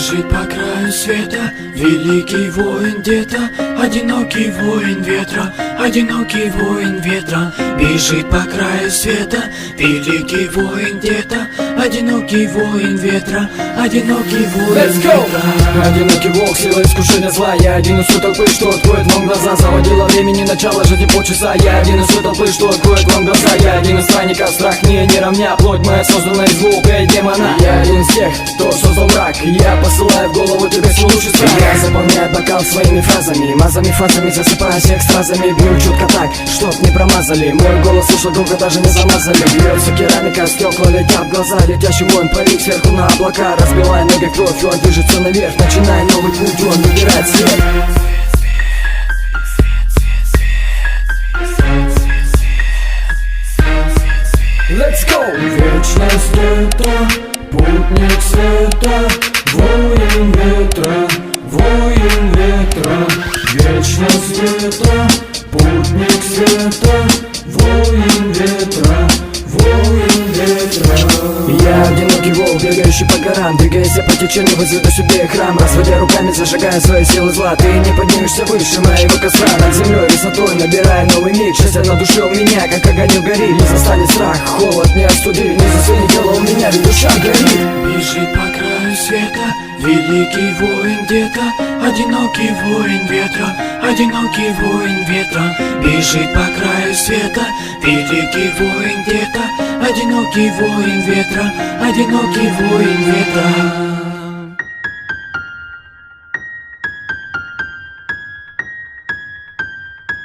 Бежит по краю света великий воин где-то, одинокий воин ветра, одинокий воин ветра. Бежит по краю света великий воин где-то, одинокий воин ветра, одинокий воин ветра. Одинокий волк, сила искушения зла. Я один из той толпы, что откроет вам глаза. Заводила времени, начало жизни полчаса. Я один из той толпы, что откроет вам глаза. Я один из странников, страх мне не равня. Плоть моя создана из звука и демона. Я один из тех, кто создал мрак. Я посылаю в голову тебе свой лучший страх. Я заполняю бокал своими фразами, мазами, фазами, засыпаю всех стразами. Бью чутко так, чтоб не промазали. Мой голос слышал долго, даже не замазали. Бьется керамика, стекла летят в глаза. Летящий воин парит сверху на облака. Разбивая ноги кровь, он движется наверх. Начиная новый путь, он выбирает свет. Let's go! Вечность это путник света, воин ветра, воин ветра. Вечность это путник света, воин ветра, воин ветра. Я одинокий волк, бегающий по горам. Двигаясь по течению, возведу себе храм. Разводя руками, зажигая свои силы зла. Ты не поднимешься выше моего костра. Над землей высотой, набирая новый миг. Счастье на душе у меня, как огонек горит. Не застанет страх, холод не остудит. Не засунет тело у меня, ведь душа горит. Бежит по краю света великий воин где-то, одинокий воин ветра, одинокий воин ветра. Бежит по краю света великий воин где-то, одинокий воин ветра, одинокий воин ветра.